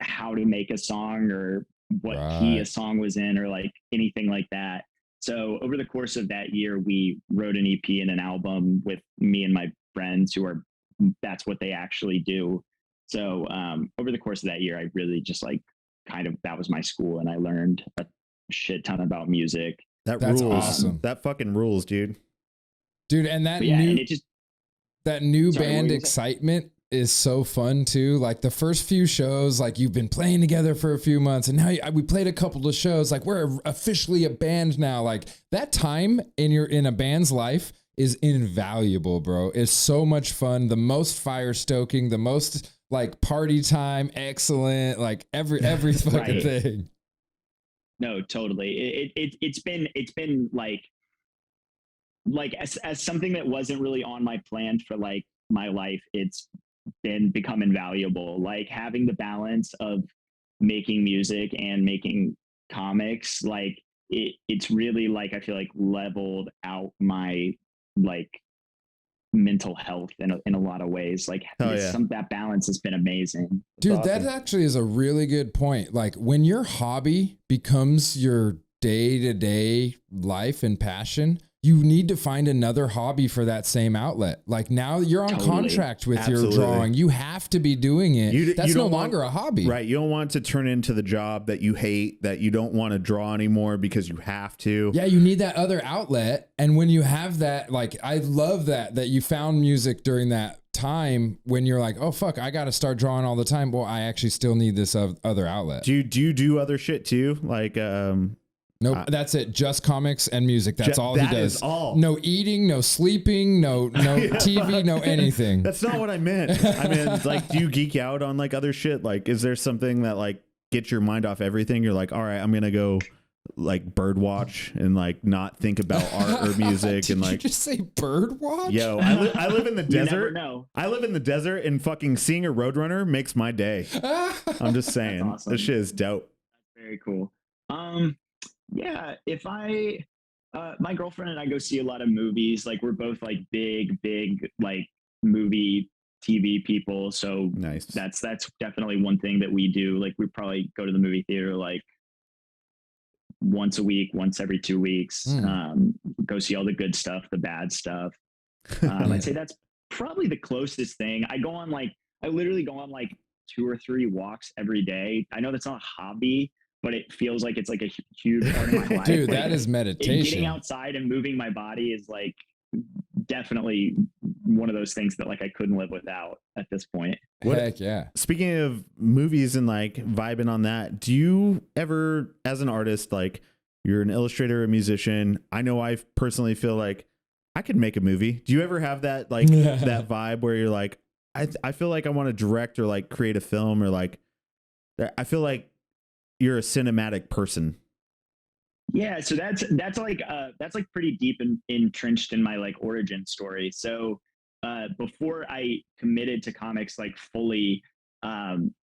how to make a song or what key a song was in or like anything like that. So over the course of that year, we wrote an EP and an album with me and my friends that's what they actually do. So over the course of that year, I really just like that was my school and I learned a shit ton about music. That's rules. Awesome. That fucking rules, dude. And that new band excitement is so fun too. Like the first few shows, like you've been playing together for a few months and now we played a couple of shows. Like we're officially a band now. Like that time in a band's life is invaluable, bro. It's so much fun. The most fire stoking, the most like party time. Excellent. Like every fucking thing. No, totally. It's been like as something that wasn't really on my plan for like my life, it's been become invaluable. Like having the balance of making music and making comics, like it's really like I feel like leveled out my like mental health in a lot of ways. Like that balance has been amazing. Dude, awesome. That actually is a really good point. Like when your hobby becomes your day-to-day life and passion, you need to find another hobby for that same outlet. Like now you're on contract with your drawing. You have to be doing it. That's no longer a hobby. Right. You don't want it to turn into the job that you hate, that you don't want to draw anymore because you have to. Yeah, you need that other outlet. And when you have that, like, I love that you found music during that time when you're like, oh, fuck, I got to start drawing all the time. Well, I actually still need this other outlet. Do you do other shit too? Like, nope, that's it. Just comics and music. That's all he does. Is all. No eating, no sleeping, no TV, no anything. That's not what I meant. I mean, like, do you geek out on like other shit? Like, is there something that like gets your mind off everything? You're like, all right, I'm gonna go like bird watch and like not think about art or music. Did and like, you just say bird watch? Yo, I live in the desert. You never know. I live in the desert and fucking seeing a roadrunner makes my day. I'm just saying, awesome. This shit is dope. That's very cool. Yeah, if my girlfriend and I go see a lot of movies, like we're both like big like movie TV people. So nice. That's definitely one thing that we do. Like we probably go to the movie theater like once a week, once every 2 weeks. Go see all the good stuff, the bad stuff. I'd say that's probably the closest thing. I literally go on like 2 or 3 walks every day. I know that's not a hobby, but it feels like it's like a huge part of my life. Dude, like, that is meditation. Getting outside and moving my body is like definitely one of those things that like I couldn't live without at this point. Heck yeah. Speaking of movies and like vibing on that, do you ever, as an artist, like you're an illustrator, a musician? I know I personally feel like I could make a movie. Do you ever have that like that vibe where you're like, I feel like I want to direct or like create a film, or like I feel like you're a cinematic person? Yeah, so that's like pretty deep and entrenched in my like origin story. So before I committed to comics like fully, um,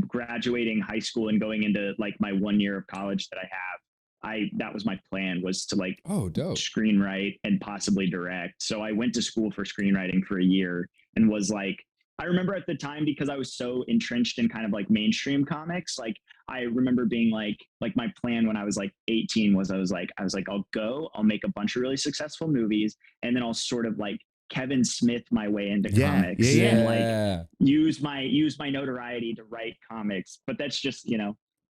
graduating high school and going into like my 1 year of college that I have, that was my plan, was to like dope. screenwrite and possibly direct. So I went to school for screenwriting for a year and was like, I remember at the time, because I was so entrenched in kind of like mainstream comics, like I remember being like my plan when I was like 18 was I was like, I'll make a bunch of really successful movies, and then I'll sort of like Kevin Smith my way into comics and like use my notoriety to write comics. But that's just,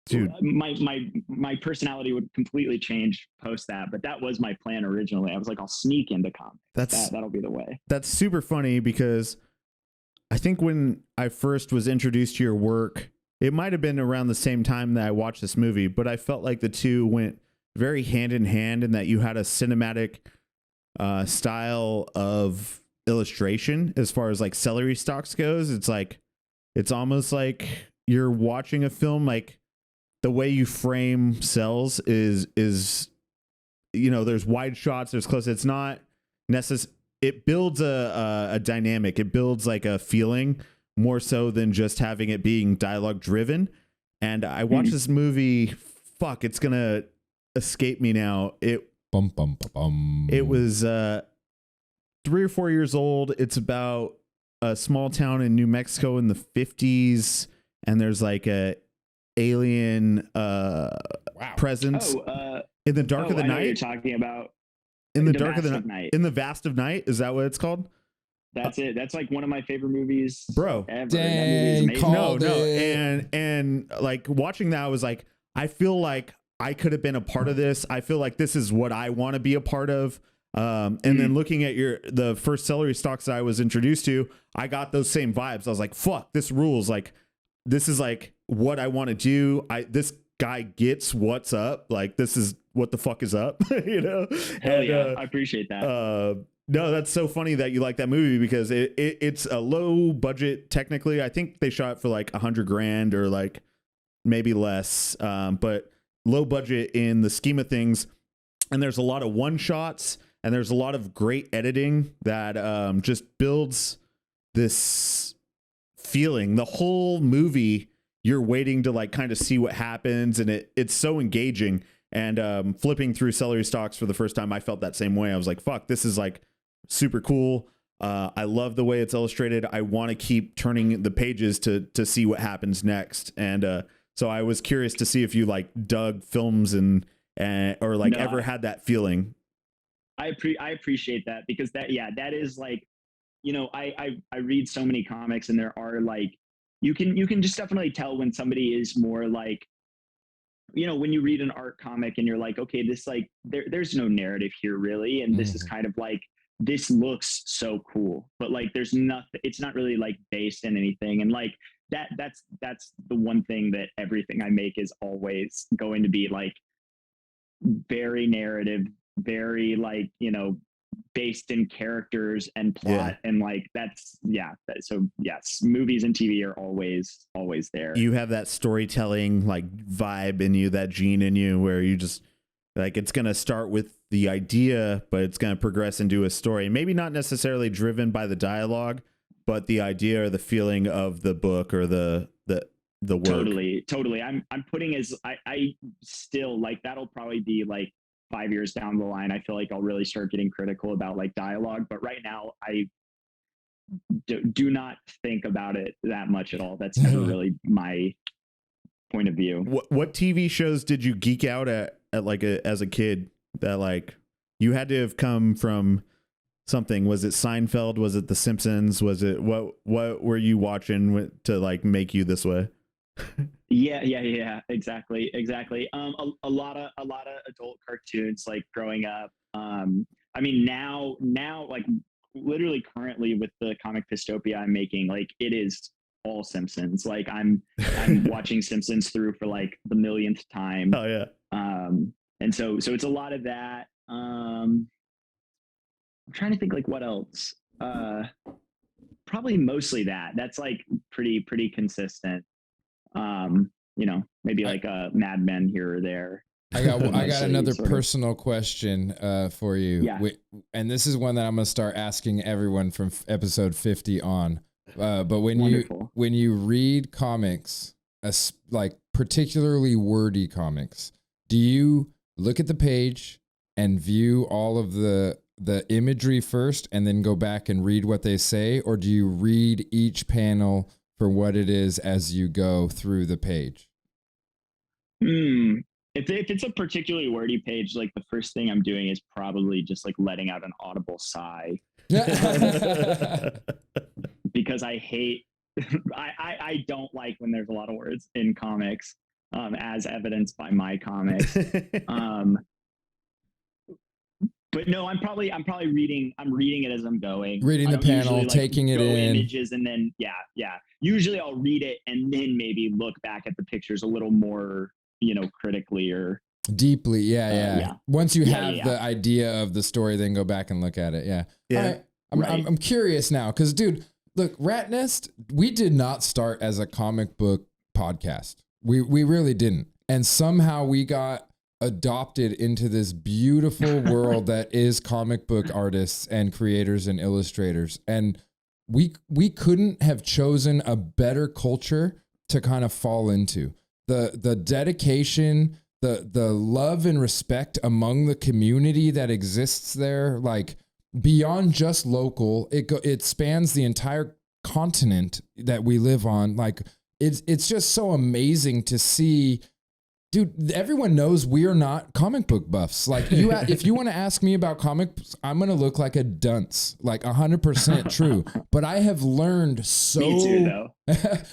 Dude, my personality would completely change post that. But that was my plan originally. I was like, I'll sneak into comics. That'll be the way. That's super funny, because I think when I first was introduced to your work, it might have been around the same time that I watched this movie, but I felt like the two went very hand in hand, in that you had a cinematic style of illustration as far as like Celery Stocks goes. It's like, it's almost like you're watching a film. Like the way you frame cells is there's wide shots, there's close. It's not necessary. It builds a dynamic. It builds like a feeling more so than just having it being dialogue driven. And I watched this movie. Fuck, it's gonna escape me now. It was 3 or 4 years old. It's about a small town in New Mexico in the 50s, and there's like a alien presence in the dark of the night. You're talking about in the dark of the night. In the vast of night. Is that what it's called? That's it. That's like one of my favorite movies, bro. Ever. Dang, that movie no. And like watching that, I was like, I feel like I could have been a part of this. I feel like this is what I want to be a part of. And then looking at the first Celery Stocks that I was introduced to, I got those same vibes. I was like, fuck, this rules. Like, this is like what I want to do. This guy gets what's up. Like, this is what the fuck is up, Hell yeah, I appreciate that. No, that's so funny that you like that movie, because it's a low budget. Technically, I think they shot for like $100,000 or like maybe less, but low budget in the scheme of things. And there's a lot of one shots, and there's a lot of great editing that just builds this feeling. The whole movie, you're waiting to like kind of see what happens, and it's so engaging. And flipping through Celery Stocks for the first time, I felt that same way. I was like, fuck, this is like super cool. I love the way it's illustrated. I want to keep turning the pages to see what happens next. And so I was curious to see if you like dug films or like ever had that feeling. I appreciate that, because that is like, I read so many comics, and there are like, you can just definitely tell when somebody is more like, when you read an art comic and you're like, okay, this like there's no narrative here really, and this is kind of like, this looks so cool, but like there's nothing, it's not really like based in anything. And like that's the one thing that everything I make is always going to be like very narrative, very like, based in characters and plot. And like so yes, movies and TV are always there. You have that storytelling like vibe in you, that gene in you, where you just like, it's going to start with the idea, but it's going to progress into a story, maybe not necessarily driven by the dialogue, but the idea or the feeling of the book or the work. Totally. I'm putting I still like, that'll probably be like 5 years down the line. I feel like I'll really start getting critical about like dialogue, but right now I do not think about it that much at all. That's never really my point of view. What TV shows did you geek out at like as a kid that like you had to have come from something? Was it Seinfeld? Was it The Simpsons? Was it what were you watching to like make you this way? Yeah, exactly. A lot of adult cartoons like growing up. I mean, now, like literally currently with the comic Dystopia I'm making, like it is all Simpsons. Like I'm watching Simpsons through for like the millionth time. Oh yeah. And so it's a lot of that. I'm trying to think like what else. Probably mostly that. That's like pretty consistent. Maybe like a Mad Men here or there. I got Mostly another sort of- personal question for you. Yeah. And this is one that I'm gonna start asking everyone from episode 50 on. But when Wonderful. you read comics, like particularly wordy comics, do you look at the page and view all of the imagery first and then go back and read what they say, or do you read each panel for what it is as you go through the page? If it's a particularly wordy page, like the first thing I'm doing is probably just like letting out an audible sigh because I hate, I don't like when there's a lot of words in comics, as evidenced by my comics. But no, I'm reading it as I'm going. Reading the panel, usually, taking it go in. images, and then yeah. Usually I'll read it and then maybe look back at the pictures a little more, critically or deeply. Yeah. Once you have yeah. the idea of the story, then go back and look at it. Yeah. Yeah. I'm curious now because, dude, look, Rat Nest, we did not start as a comic book podcast. We really didn't. And somehow we got adopted into this beautiful world that is comic book artists and creators and illustrators. And we couldn't have chosen a better culture to kind of fall into. The dedication, the love and respect among the community that exists there, like beyond just local, it spans the entire continent that we live on. Like it's just so amazing to see. Dude, everyone knows we are not comic book buffs. Like if you want to ask me about comics, I'm going to look like a dunce, like 100% true. But I have learned so. Me too, though.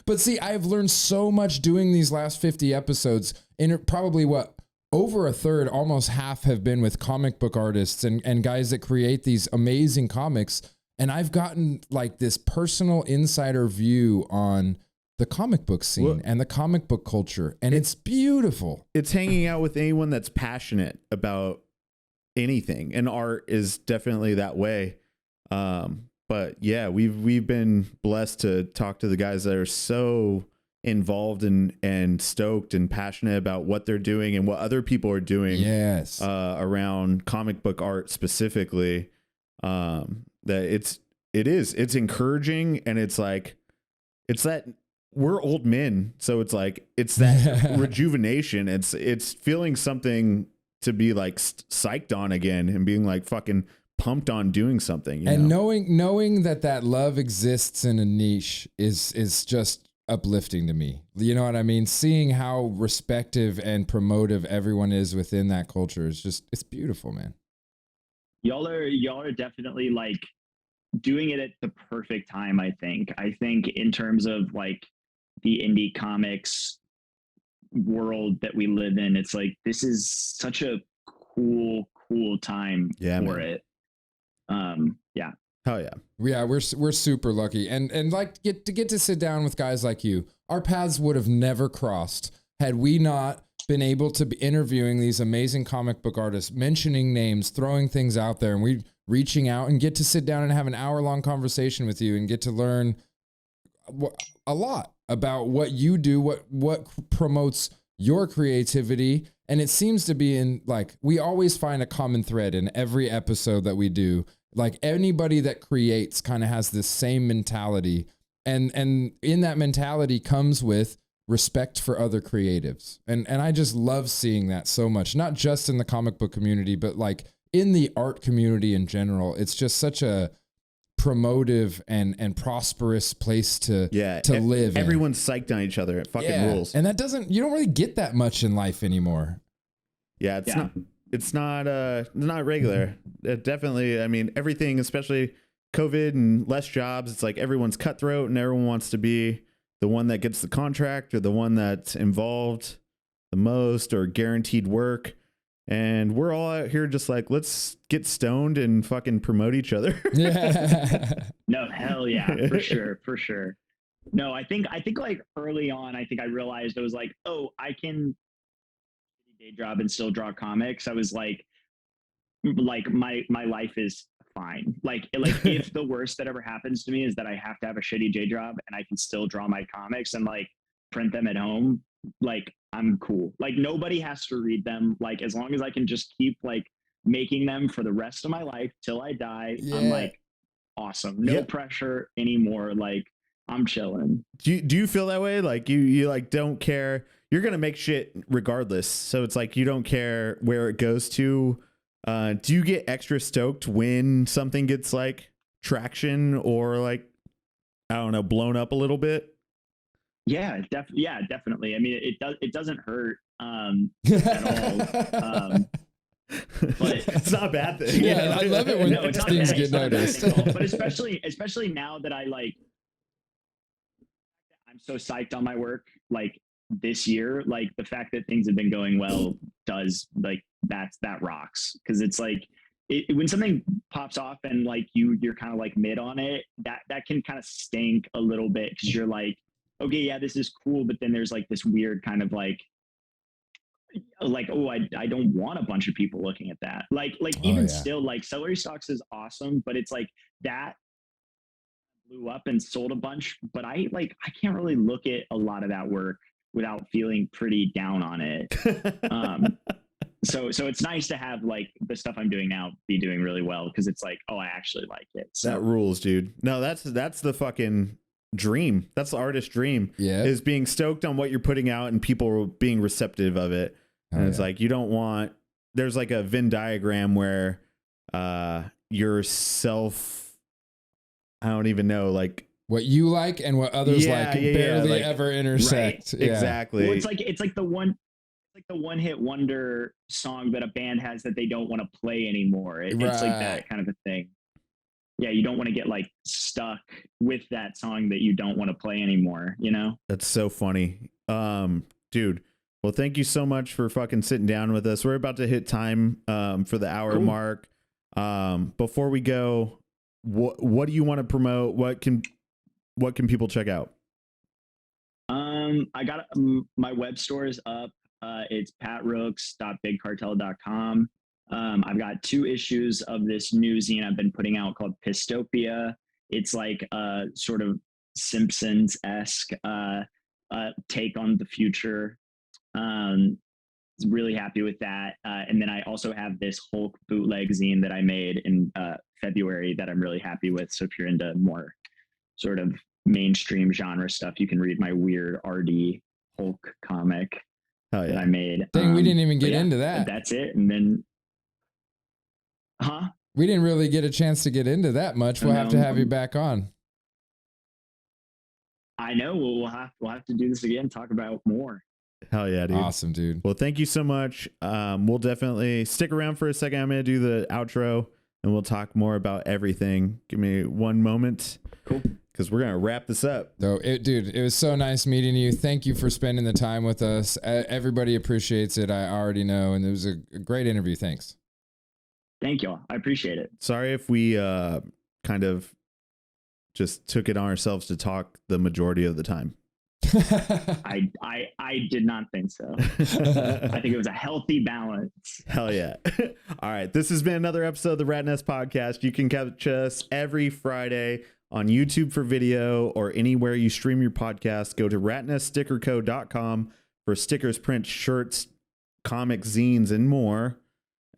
But see, I have learned so much doing these last 50 episodes. And probably over a third, almost half have been with comic book artists and guys that create these amazing comics. And I've gotten like this personal insider view on the comic book scene and the comic book culture. And it's beautiful. It's hanging out with anyone that's passionate about anything. And art is definitely that way. But yeah, we've been blessed to talk to the guys that are so involved and stoked and passionate about what they're doing and what other people are doing. Yes. Around comic book art specifically. That it's encouraging, and it's like, it's that we're old men. So it's like, it's that rejuvenation. It's feeling something to be like psyched on again and being like fucking pumped on doing something. And knowing that love exists in a niche is just uplifting to me. You know what I mean? Seeing how respective and promotive everyone is within that culture is just, it's beautiful, man. Y'all are definitely like doing it at the perfect time. I think in terms of like the indie comics world that we live in, it's like, this is such a cool time for it. Yeah. Hell yeah. Yeah, we're super lucky. And like get to sit down with guys like you. Our paths would have never crossed had we not been able to be interviewing these amazing comic book artists, mentioning names, throwing things out there, and we reaching out and get to sit down and have an hour-long conversation with you and get to learn a lot about what you do, what promotes your creativity. And it seems to be in, like, we always find a common thread in every episode that we do. Like, anybody that creates kind of has this same mentality. And in that mentality comes with respect for other creatives. And I just love seeing that so much, not just in the comic book community, but like in the art community in general. It's just such a promotive and prosperous place to live. Everyone's psyched on each other. It fucking rules. And you don't really get that much in life anymore. Yeah, it's not regular. It definitely, I mean, everything, especially COVID and less jobs, it's like everyone's cutthroat and everyone wants to be the one that gets the contract or the one that's involved the most or guaranteed work. and we're all out here just like, let's get stoned and fucking promote each other. Yeah. No, hell yeah, for sure. No, I think like early on, I think I realized I was like, oh, I can day job and still draw comics. I was like my life is fine. Like if the worst that ever happens to me is that I have to have a shitty day job and I can still draw my comics and like print them at home, like I'm cool. Like nobody has to read them. Like as long as I can just keep like making them for the rest of my life till I die, I'm like awesome. No pressure anymore. Like I'm chilling. Do you feel that way? Like you like don't care. You're gonna make shit regardless. So it's like you don't care where it goes to. Do you get extra stoked when something gets like traction or like, I don't know, blown up a little bit? Yeah, definitely. I mean, it doesn't hurt at all. But it's not a bad thing. Yeah, I love it when things get noticed. But especially now that I'm so psyched on my work, like this year, like the fact that things have been going well does like that rocks. Cause it's like when something pops off and like you're kind of like mid on it, that can kind of stink a little bit. Cause you're like, okay, yeah, this is cool. But then there's like this weird kind of like, oh, I don't want a bunch of people looking at that. Like even still, like Celery Stocks is awesome, but it's like that blew up and sold a bunch. But I can't really look at a lot of that work without feeling pretty down on it. So it's nice to have like the stuff I'm doing now be doing really well because it's like, oh, I actually like it. So. That rules, dude. No, that's the fucking dream. That's the artist dream. Yeah, is being stoked on what you're putting out and people being receptive of it. And it's like you don't want. There's like a Venn diagram where yourself. I don't even know, like what you like and what others like barely like, ever intersect. Right, exactly. Well, it's like the one hit wonder song that a band has that they don't want to play anymore. It's like that kind of a thing. Yeah, you don't want to get like stuck with that song that you don't want to play anymore, you know? That's so funny. Dude, well, thank you so much for fucking sitting down with us. We're about to hit time for the hour mark. Before we go, what do you want to promote? What can people check out? I got my web store is up. It's patrooks.bigcartel.com. I've got 2 issues of this new zine I've been putting out called Topia. It's like a sort of Simpsons-esque take on the future. Really happy with that. And then I also have this Hulk bootleg zine that I made in February that I'm really happy with. So if you're into more sort of mainstream genre stuff, you can read my weird RD Hulk comic that I made. Dang, we didn't even get into that. That's it. And then, we didn't really get a chance to get into that much. We'll have to have you back on. I know. We'll have to do this again. Talk about more. Hell yeah, dude. Awesome, dude. Well, thank you so much. We'll definitely stick around for a second. I'm going to do the outro and we'll talk more about everything. Give me one moment. Cool. Because we're going to wrap this up. Dude, it was so nice meeting you. Thank you for spending the time with us. Everybody appreciates it. I already know. And it was a great interview. Thanks. Thank y'all. I appreciate it. Sorry if we kind of just took it on ourselves to talk the majority of the time. I did not think so. I think it was a healthy balance. Hell yeah. All right. This has been another episode of the Rat Nest Podcast. You can catch us every Friday on YouTube for video or anywhere you stream your podcast. Go to ratneststickerco.com for stickers, prints, shirts, comics, zines, and more.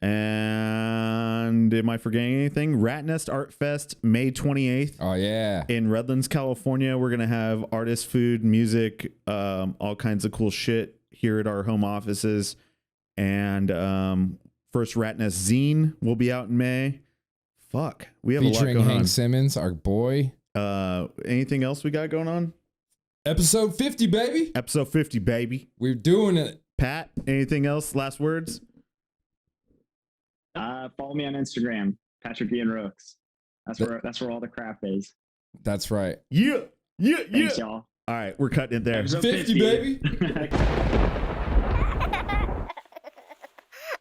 And am I forgetting anything? Rat Nest Art Fest, May 28th. Oh, yeah. In Redlands, California. We're going to have artist, food, music, all kinds of cool shit here at our home offices. And first Rat Nest zine will be out in May. Fuck. We have featuring a lot going Hank on. Simmons, our boy. Anything else we got going on? Episode 50, baby. Episode 50, baby. We're doing it. Pat, anything else? Last words? Follow me on Instagram, Patrick Rooks. That's where all the crap is. That's right. Yeah. Thanks, y'all. All right, we're cutting it there. Episode 50, baby.